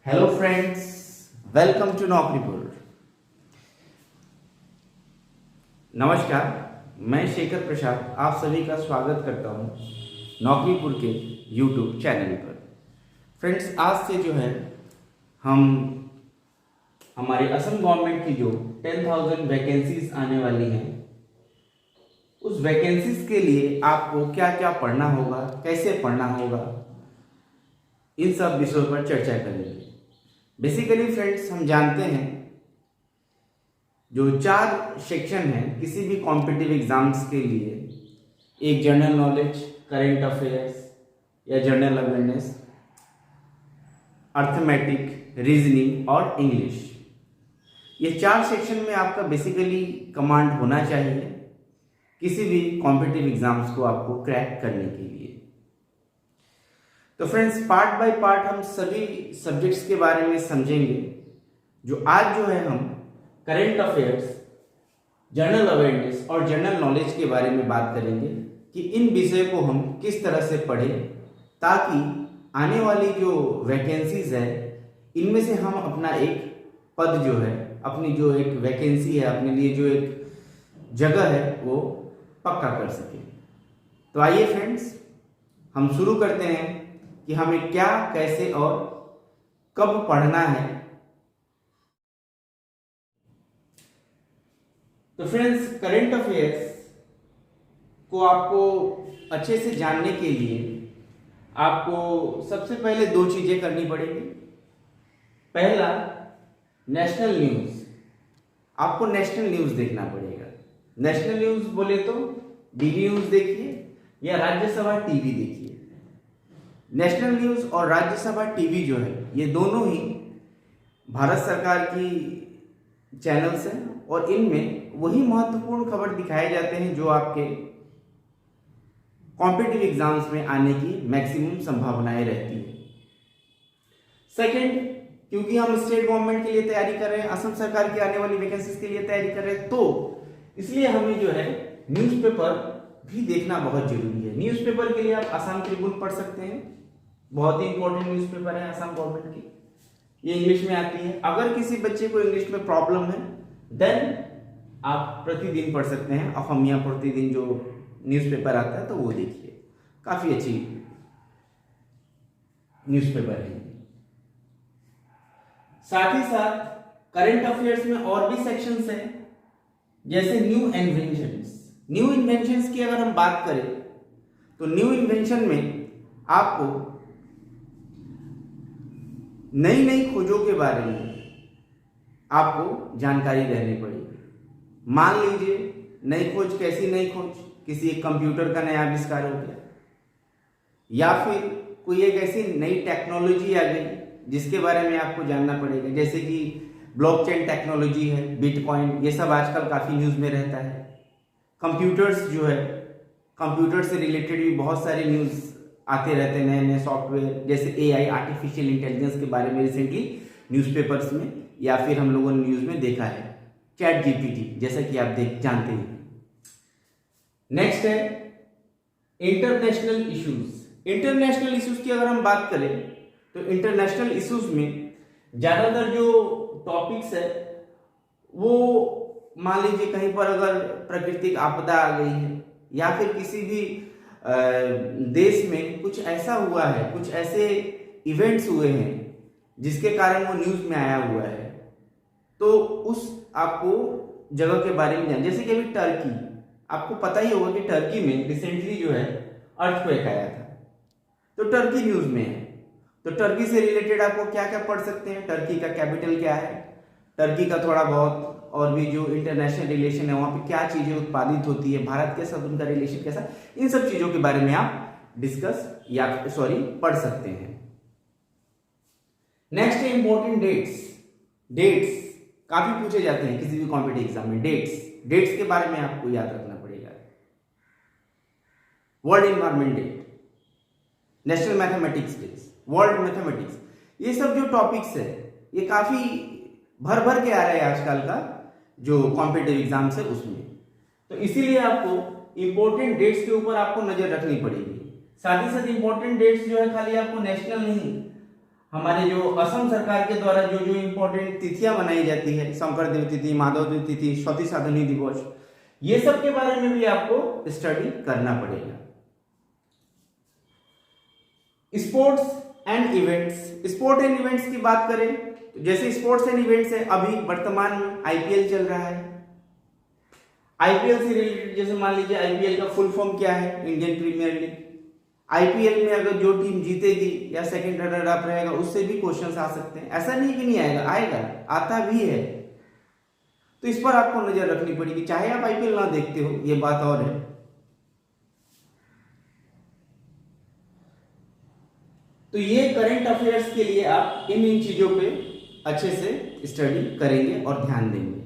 Hello friends, welcome to Naukripur. नमस्कार, मैं शेखर प्रसाद आप सभी का स्वागत करता हूं नौकरीपुर के यूट्यूब चैनल पर। फ्रेंड्स, आज से जो है हम हमारे असम गवर्नमेंट की जो 10,000 वैकेंसीज आने वाली हैं, उस वैकेंसीज के लिए आपको क्या क्या पढ़ना होगा, कैसे पढ़ना होगा, इन सब विषयों पर चर्चा करेंगे। बेसिकली फ्रेंड्स, हम जानते हैं जो 4 सेक्शन है किसी भी कॉम्पिटिटिव एग्जाम्स के लिए, एक जनरल नॉलेज, करेंट अफेयर्स या जनरल अवेयरनेस, अर्थमेटिक, रीजनिंग और इंग्लिश। ये 4 सेक्शन में आपका बेसिकली कमांड होना चाहिए किसी भी कॉम्पिटिटिव एग्जाम्स को आपको क्रैक करने के लिए। तो फ्रेंड्स, पार्ट बाय पार्ट हम सभी सब्जेक्ट्स के बारे में समझेंगे। जो आज जो है हम करेंट अफेयर्स, जनरल अवेयरनेस और जनरल नॉलेज के बारे में बात करेंगे कि इन विषय को हम किस तरह से पढ़ें ताकि आने वाली जो वैकेंसीज है इनमें से हम अपना एक पद जो है, अपनी जो एक वैकेंसी है, अपने लिए जो एक जगह है वो पक्का कर सके। तो आइए फ्रेंड्स, हम शुरू करते हैं कि हमें क्या, कैसे और कब पढ़ना है। तो फ्रेंड्स, करंट अफेयर्स को आपको अच्छे से जानने के लिए आपको सबसे पहले 2 चीजें करनी पड़ेगी। पहला, नेशनल न्यूज। आपको नेशनल न्यूज देखना पड़ेगा। नेशनल न्यूज बोले तो डीडी न्यूज देखिए या राज्यसभा टीवी देखिए। नेशनल न्यूज और राज्यसभा टीवी जो है, ये दोनों ही भारत सरकार की चैनल्स हैं और इनमें वही महत्वपूर्ण खबर दिखाए जाते हैं जो आपके कॉम्पिटिटिव एग्जाम्स में आने की मैक्सिमम संभावनाएं रहती है। सेकंड, क्योंकि हम स्टेट गवर्नमेंट के लिए तैयारी कर रहे हैं, असम सरकार की आने वाली वैकेंसीज के लिए तैयारी कर रहे हैं, तो इसलिए हमें जो है न्यूज़पेपर भी देखना बहुत जरूरी है। न्यूज़पेपर के लिए आप आसाम ट्रिब्यून पढ़ सकते हैं, बहुत ही इंपॉर्टेंट न्यूज़पेपर है असम गवर्नमेंट की, ये इंग्लिश में आती है। अगर किसी बच्चे को इंग्लिश में प्रॉब्लम है देन आप प्रतिदिन पढ़ सकते हैं। असमिया प्रतिदिन जो न्यूज़पेपर आता है तो वो देखिए, काफी अच्छी न्यूज़पेपर है। साथ ही साथ करंट अफेयर्स में और भी सेक्शंस हैं, जैसे न्यू इन्वेंशंस। न्यू इन्वेंशंस की अगर हम बात करें तो न्यू इन्वेंशन में आपको नई नई खोजों के बारे में आपको जानकारी रहनी पड़ेगी। मान लीजिए नई खोज, कैसी नई खोज, किसी एक कंप्यूटर का नया आविष्कार हो गया या फिर कोई एक ऐसी नई टेक्नोलॉजी आ गई जिसके बारे में आपको जानना पड़ेगा, जैसे कि ब्लॉकचेन टेक्नोलॉजी है, बिटकॉइन, ये सब आजकल काफी न्यूज में रहता है। कंप्यूटर्स जो है, कंप्यूटर से रिलेटेड भी बहुत सारे न्यूज आते रहते हैं, नए नए सॉफ्टवेयर, जैसे एआई, आर्टिफिशियल इंटेलिजेंस के बारे में रिसेंटली न्यूज़पेपर्स में या फिर हम लोगों ने न्यूज में देखा है, चैट जीपीटी, जैसा कि आप जानते हैं। नेक्स्ट है इंटरनेशनल इश्यूज। इंटरनेशनल इश्यूज की अगर हम बात करें तो इंटरनेशनल इश्यूज में ज्यादातर जो टॉपिक्स है वो, मान लीजिए कहीं पर अगर प्राकृतिक आपदा आ गई है या फिर किसी भी देश में कुछ ऐसा हुआ है, कुछ ऐसे इवेंट्स हुए हैं जिसके कारण वो न्यूज में आया हुआ है, तो उस आपको जगह के बारे में जान। जैसे कि अभी टर्की, आपको पता ही होगा कि टर्की में रिसेंटली जो है अर्थक्वेक आया था, तो टर्की न्यूज में है। तो टर्की से रिलेटेड आपको क्या क्या पढ़ सकते हैं, टर्की का कैपिटल क्या है, टर्की का थोड़ा बहुत और भी जो इंटरनेशनल रिलेशन है, वहां पे क्या चीजें उत्पादित होती है, भारत के साथ उनका रिलेशन कैसा, इन सब चीजों के बारे में आप डिस्कस या पढ़ सकते हैं। नेक्स्ट है इंपॉर्टेंट डेट्स। डेट्स काफी पूछे जाते हैं किसी भी कॉम्पिटिटिव एग्जाम में। डेट्स के बारे में आपको याद रखना पड़ेगा। World environment day, national mathematics day, world mathematics, ये सब जो टॉपिक्स है ये काफी भर भर के आ रहे हैं आजकल का जो कॉम्पिटिटिव एग्जाम्स है उसमें। तो इसीलिए आपको इंपॉर्टेंट डेट्स के ऊपर आपको नजर रखनी पड़ेगी। साथ ही साथ इंपॉर्टेंट डेट्स जो है खाली आपको नेशनल नहीं, हमारे जो असम सरकार के द्वारा जो जो इम्पोर्टेंट तिथियां मनाई जाती है, शंकर देव तिथि, माधव देव तिथि, सती साधनी दिवस, ये सब के बारे में भी आपको स्टडी करना पड़ेगा। Sports and events, sport and events की बात करें तो जैसे स्पोर्ट्स एंड इवेंट्स है, अभी वर्तमान में आईपीएल चल रहा है। आईपीएल से रिलेटेड जैसे मान लीजिए आईपीएल का फुल फॉर्म क्या है, इंडियन प्रीमियर लीग। आईपीएल में अगर जो टीम जीतेगी या सेकंड रनर अप रहेगा उससे भी क्वेश्चंस आ सकते हैं। ऐसा नहीं कि नहीं आएगा, आएगा, आता भी है। तो इस पर आपको नजर रखनी पड़ेगी, चाहे आप आईपीएल ना देखते हो, ये बात और है। तो ये करंट अफेयर्स के लिए आप इन चीजों पे अच्छे से स्टडी करेंगे और ध्यान देंगे।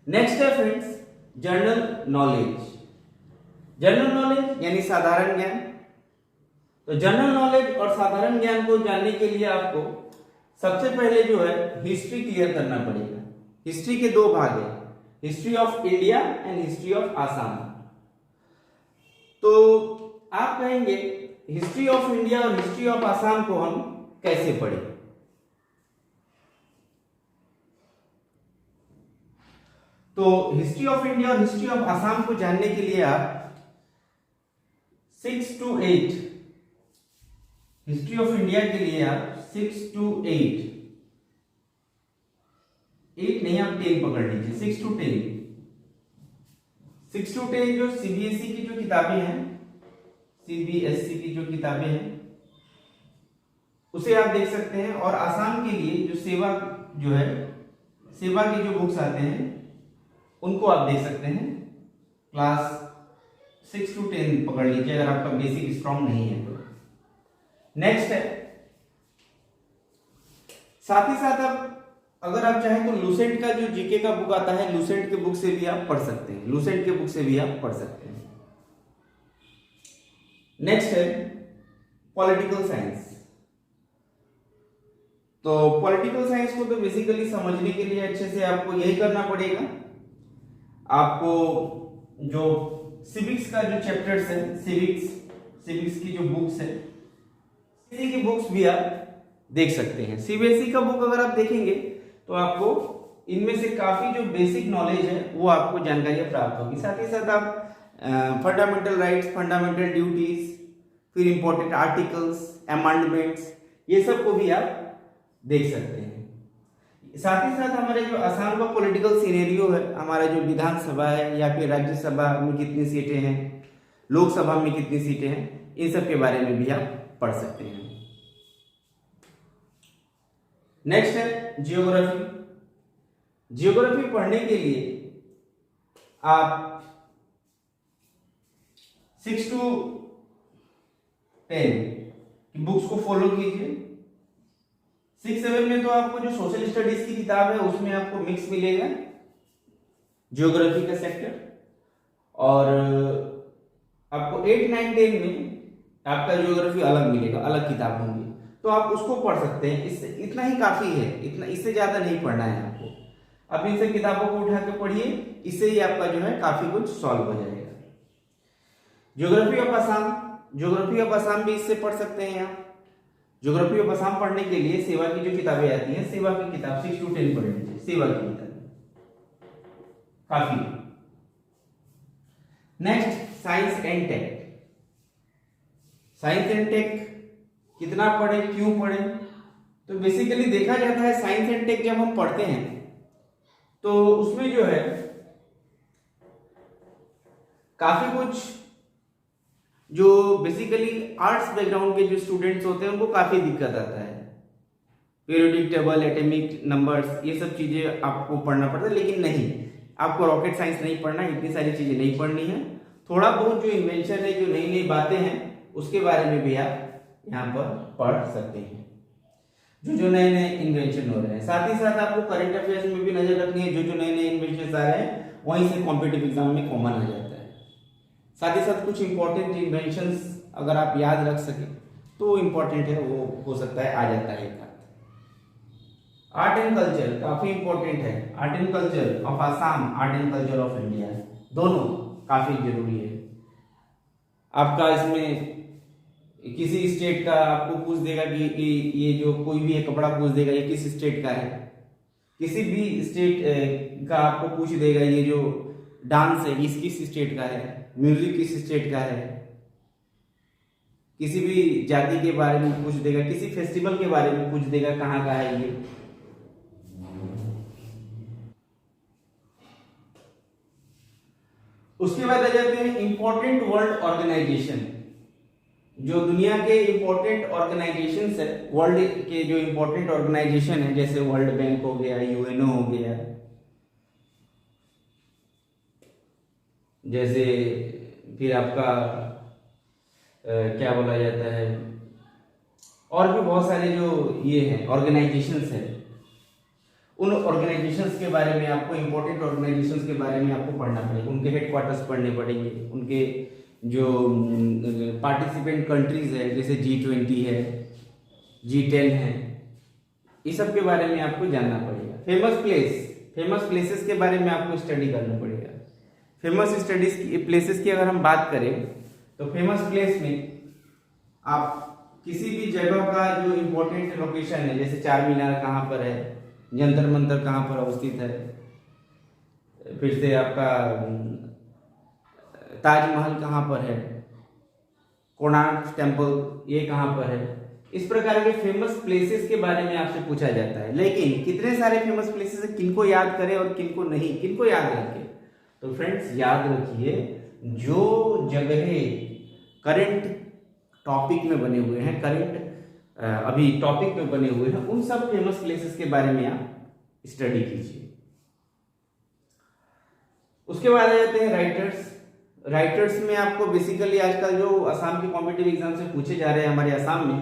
नेक्स्ट है friends general knowledge. General knowledge यानी साधारण ज्ञान। तो जनरल नॉलेज और साधारण ज्ञान को जानने के लिए आपको सबसे पहले जो है हिस्ट्री क्लियर करना पड़ेगा। हिस्ट्री के दो भाग है, history of India and history of Assam. तो आप कहेंगे हिस्ट्री ऑफ इंडिया और हिस्ट्री ऑफ आसाम को हम कैसे पढ़ें? तो हिस्ट्री ऑफ इंडिया और हिस्ट्री ऑफ आसाम को जानने के लिए आप 6 to 8, हिस्ट्री ऑफ इंडिया के लिए आप 6 to 8 नहीं, आप 10 पकड़ लीजिए, 6 to 10। 6 to 10 जो सीबीएसई की जो किताबें हैं, सीबीएसई की जो किताबें हैं उसे आप देख सकते हैं। और आसाम के लिए जो सेवा जो है, सेवा के जो बुक्स आते हैं उनको आप देख सकते हैं। क्लास 6 to 10 पकड़ लीजिए अगर आपका बेसिक स्ट्रॉन्ग नहीं है तो। नेक्स्ट है, साथ ही साथ आप अगर आप चाहें तो लूसेंट का जो जीके का बुक आता है, लूसेंट के बुक से भी आप पढ़ सकते हैं, लूसेंट के बुक से भी आप पढ़ सकते हैं। नेक्स्ट है पॉलिटिकल साइंस। तो पॉलिटिकल साइंस को तो बेसिकली समझने के लिए अच्छे से आपको यही करना पड़ेगा, आपको जो सिविक्स का जो चैप्टर्स है, सिविक्स की जो बुक्स है, इसी की बुक्स भी आप देख सकते हैं। सीबीएसई का बुक अगर आप देखेंगे तो आपको इनमें से काफी जो बेसिक नॉलेज है वो आपको जानकारी प्राप्त होगी। साथ ही साथ आप फंडामेंटल राइट्स, फंडामेंटल ड्यूटीज, फिर इंपॉर्टेंट आर्टिकल्स, अमेंडमेंट्स, ये सब को भी आप देख सकते हैं। साथ ही साथ हमारे जो आसाम का पॉलिटिकल सिनेरियो है, हमारा जो विधानसभा है या फिर राज्यसभा में कितनी सीटें हैं, लोकसभा में कितनी सीटें हैं, इन सब के बारे में भी आप पढ़ सकते हैं। नेक्स्ट है जियोग्राफी। जियोग्राफी पढ़ने के लिए आप 6 to 10 की बुक्स को फॉलो कीजिए। 6-7 में तो आपको जो सोशल स्टडीज की किताब है उसमें आपको मिक्स मिलेगा जियोग्राफी का सेक्टर, और आपको 8-9-10 में आपका जियोग्राफी अलग मिलेगा, अलग किताब होंगी, तो आप उसको पढ़ सकते हैं। इससे इतना ही काफी है, इतना, इससे ज्यादा नहीं पढ़ना है आपको। आप इन सब किताबों को उठा के पढ़िए, इससे ही आपका जो है काफी कुछ सॉल्व हो जाएगा। Geography of Assam, geography of Assam भी इससे पढ़ सकते हैं आप। ज्योग्राफी ऑफ आसाम पढ़ने के लिए सेवा की जो किताबें आती हैं, सेवा की किताब 6 to 10 पढ़ लीजिए, सेवा की किताब काफी। Next science and tech. Science and tech कितना पढ़े, क्यों पढ़े? तो बेसिकली देखा जाता है साइंस एंड टेक जब हम पढ़ते हैं तो उसमें जो है काफी कुछ जो बेसिकली आर्ट्स बैकग्राउंड के जो स्टूडेंट्स होते हैं उनको काफी दिक्कत आता है। पीरियोडिक टेबल, एटॉमिक नंबर्स, ये सब चीजें आपको पढ़ना पड़ता है, लेकिन नहीं, आपको रॉकेट साइंस नहीं पढ़ना, इतनी सारी चीजें नहीं पढ़नी है। थोड़ा बहुत जो इन्वेंशन है, जो नई नई बातें हैं, उसके बारे में भी आप यहाँ पर पढ़ सकते हैं, जो नए नए इन्वेंशन हो रहे हैं। साथ ही साथ आपको करंट अफेयर्स में भी नजर रखनी है, जो नए नए इन्वेंशन आ रहे हैं वहीं से कॉम्पिटिटिव एग्जाम में कॉमन आ जाता है। साथ ही साथ कुछ इंपॉर्टेंट इन्वेंशंस अगर आप याद रख सके तो इंपॉर्टेंट है, वो हो सकता है आ जाता है। आर्ट एंड कल्चर काफी इंपॉर्टेंट है, art and culture of Assam, art and culture of India, दोनों काफी जरूरी है। आपका इसमें किसी स्टेट का आपको पूछ देगा कि ये जो कोई भी एक कपड़ा पूछ देगा ये किस स्टेट का है। किसी भी स्टेट का आपको पूछ देगा ये जो डांस है इस किस स्टेट का है, म्यूजिक किस स्टेट का है। किसी भी जाति के बारे में पूछ देगा, किसी फेस्टिवल के बारे में पूछ देगा कहाँ का है ये। उसके बाद आ जाते हैं इंपॉर्टेंट वर्ल्ड ऑर्गेनाइजेशन। जो दुनिया के इंपॉर्टेंट ऑर्गेनाइजेशंस है, वर्ल्ड के जो इंपॉर्टेंट ऑर्गेनाइजेशन है, जैसे वर्ल्ड बैंक हो गया, यूएनओ हो गया, जैसे फिर आपका क्या बोला जाता है, और भी बहुत सारे जो ये हैं ऑर्गेनाइजेशंस हैं, उन ऑर्गेनाइजेशंस के बारे में आपको, इंपॉर्टेंट ऑर्गेनाइजेशंस के बारे में आपको पढ़ना पड़ेगा। उनके हेडक्वार्टर्स पढ़ने पड़ेंगे, उनके जो पार्टिसिपेंट कंट्रीज है, जैसे G20 है, G10 है, इस सब के बारे में आपको जानना पड़ेगा। फेमस प्लेसेस के बारे में आपको स्टडी करना पड़ेगा। फेमस प्लेसेस की अगर हम बात करें तो फेमस प्लेस में आप किसी भी जगह का जो इम्पोर्टेंट लोकेशन है, जैसे चार मीनार कहाँ पर है, जंतर मंतर कहाँ पर अवस्थित है, फिर से आपका ताजमहल कहाँ पर है, कोणार्क टेम्पल ये कहाँ पर है, इस प्रकार के फेमस प्लेसेस के बारे में आपसे पूछा जाता है। लेकिन कितने सारे फेमस प्लेसेस है, किनको याद करें और किनको नहीं, किनको याद रखें? तो फ्रेंड्स याद रखिए, जो जगह करंट टॉपिक में बने हुए हैं, अभी टॉपिक में बने हुए हैं, उन सब फेमस प्लेसेस के बारे में आप स्टडी कीजिए। उसके बाद आ जाते हैं राइटर्स में आपको बेसिकली आजकल जो असम के कॉम्पिटिटिव एग्जाम से पूछे जा रहे हैं हमारे असम में,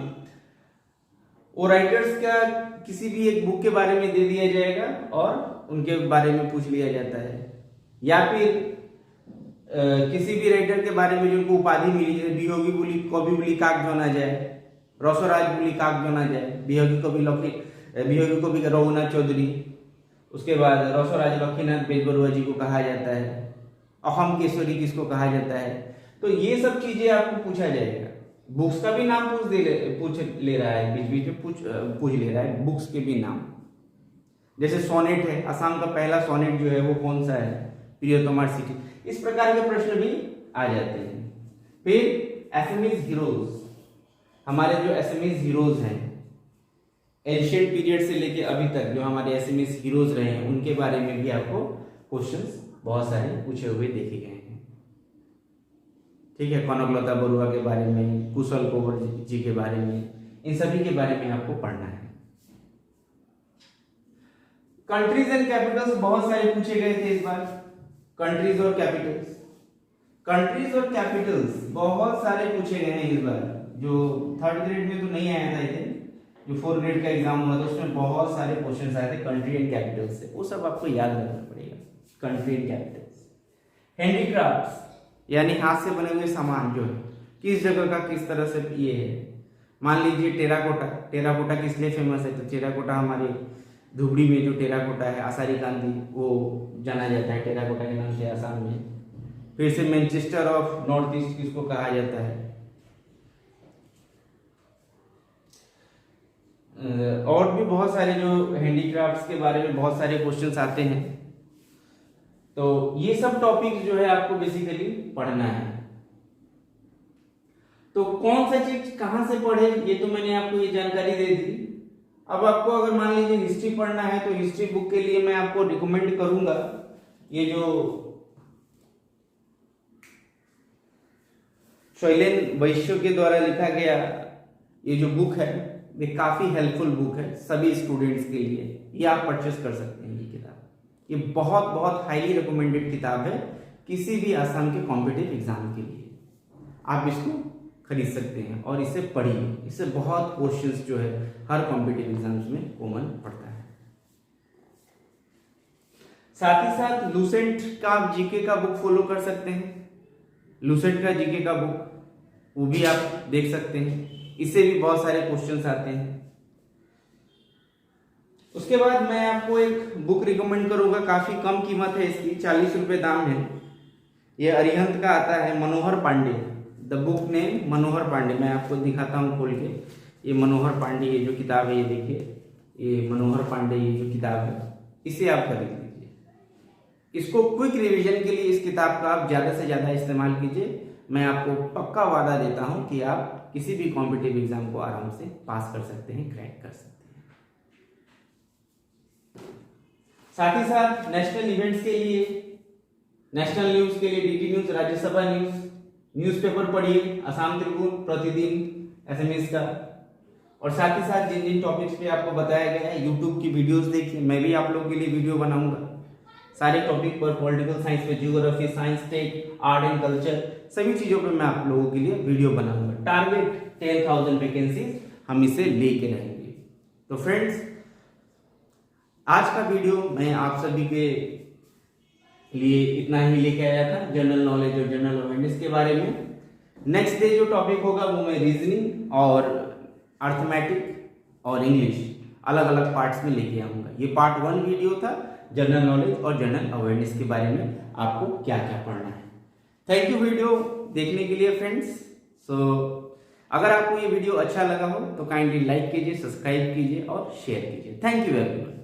वो राइटर्स का किसी भी एक बुक के बारे में दे दिया जाएगा और उनके बारे में पूछ लिया जाता है, या फिर किसी भी राइटर के बारे में जिनको उपाधि मिली है, बिहोगी बोली कवि बोली काक जो ना जाए, रसोराज बोली काक जो ना जाए, बिहोगी कवि रघुनाथ चौधरी, उसके बाद रसोराज लक्ष्मीनाथ बेजबरुआ जी को कहा जाता है, अहम केसरी किसको कहा जाता है। तो ये सब चीजें आपको पूछा जाएगा। बुक्स का भी नाम पूछ ले रहा है, बीच बीच में पूछ ले रहा है बुक्स के भी नाम। जैसे सोनेट है, असम का पहला सोनेट जो है वो कौन सा है, प्रियतोमार सिटी, इस प्रकार के प्रश्न भी आ जाते हैं। फिर एसएमएस हीरोज, हमारे जो एसएमएस हीरोज हैं एंशिएंट पीरियड से लेके अभी तक जो हमारे एसएमएस हीरोज रहे हैं, उनके बारे में भी आपको क्वेश्चंस बहुत सारे पूछे हुए देखे गए हैं। ठीक है, कनकलता बरुआ के बारे में, कुशल कुंवर जी के बारे में, इन सभी के बारे में आपको पढ़ना है। कंट्रीज एंड कैपिटल्स बहुत सारे पूछे गए थे इस बार। कंट्रीज और कैपिटल्स बहुत सारे पूछे गए हैं इस बार। जो थर्ड ग्रेड में तो नहीं आया था, इसे जो फोर्थ ग्रेड का एग्जाम हुआ था उसमें बहुत सारे क्वेश्चन आए थे कंट्री एंड कैपिटल्स से, वो सब आपको याद रखना पड़ेगा। कंट्री एंड कैपिटल्स, हैंडीक्राफ्ट्स यानी हाथ से बने हुए सामान जो है किस जगह का किस तरह से ये है। मान लीजिए टेराकोटा किस लिए फेमस है, तो टेराकोटा हमारे धुबड़ी में जो टेराकोटा है, आसारी गांधी, वो जाना जाता है टेराकोटा के नाम से आसाम में। फिर से मैनचेस्टर ऑफ नॉर्थ ईस्ट किसको कहा जाता है। और भी बहुत सारे जो हैंडीक्राफ्ट्स के बारे में बहुत सारे क्वेश्चंस आते हैं। तो ये सब टॉपिक्स जो है आपको बेसिकली पढ़ना है। तो कौन सा चीज कहां से पढ़े, ये तो मैंने आपको ये जानकारी दे दी। अब आपको अगर मान लीजिए हिस्ट्री पढ़ना है तो हिस्ट्री बुक के लिए मैं आपको रिकमेंड करूंगा ये जो शैलेन वैश्य के द्वारा लिखा गया ये जो बुक है, ये काफी हेल्पफुल बुक है सभी स्टूडेंट्स के लिए। ये आप परचेस कर सकते हैं। ये किताब ये बहुत बहुत हाईली रिकमेंडेड किताब है किसी भी असम के कॉम्पिटिटिव एग्जाम के लिए। आप इसको खरीद सकते हैं और इसे पढ़िए। इससे बहुत क्वेश्चंस जो है हर कॉम्पिटिटिव एग्जाम्स में कॉमन पड़ता है। साथ ही साथ लूसेंट का आप जीके का बुक फॉलो कर सकते हैं। लूसेंट का जीके का बुक वो भी आप देख सकते हैं, इससे भी बहुत सारे क्वेश्चंस आते हैं। उसके बाद मैं आपको एक बुक रिकमेंड करूंगा, काफी कम कीमत है इसकी, 40 रुपए दाम है। ये अरिहंत का आता है, मनोहर पांडे द बुक नेम मनोहर पांडे। मैं आपको दिखाता हूँ खोल के। ये मनोहर पांडे ये जो किताब है, ये देखिए, ये मनोहर पांडे ये जो किताब है, इसे आप खरीद लीजिए। इसको क्विक रिवीजन के लिए इस किताब का आप ज़्यादा से ज़्यादा इस्तेमाल कीजिए। मैं आपको पक्का वादा देता हूँ कि आप किसी भी कॉम्पिटिटिव एग्जाम को आराम से पास कर सकते हैं, क्रैक कर सकते हैं। साथ ही साथ नेशनल इवेंट्स के लिए, नेशनल न्यूज के लिए DD news, Rajya Sabha news, newspaper पढ़िए, असम ट्रिब्यून, प्रतिदिन, एसएमएस का। और साथ ही साथ जिन जिन टॉपिक्स पे आपको बताया गया है, यूट्यूब की वीडियोस देखिए। मैं भी आप लोगों के लिए वीडियो बनाऊंगा सारे टॉपिक पर, पॉलिटिकल साइंस पे, geography, science, tech, art and culture, सभी चीजों पे मैं आप लोगों के लिए वीडियो बनाऊंगा। टारगेट 10,000 वैकेंसीज हम इसे लेके रहेंगे। तो फ्रेंड्स, आज का वीडियो मैं आप सभी के लिए इतना ही लेके आया था, जनरल नॉलेज और जनरल अवेयरनेस के बारे में। नेक्स्ट डे जो टॉपिक होगा वो मैं रीजनिंग और अर्थमेटिक और इंग्लिश अलग अलग पार्ट्स में लेके आऊंगा। ये पार्ट 1 वीडियो था, जनरल नॉलेज और जनरल अवेयरनेस के बारे में आपको क्या क्या पढ़ना है। थैंक यू वीडियो देखने के लिए फ्रेंड्स। अगर आपको ये वीडियो अच्छा लगा हो तो काइंडली लाइक कीजिए, सब्सक्राइब कीजिए और शेयर कीजिए। Thank you everyone.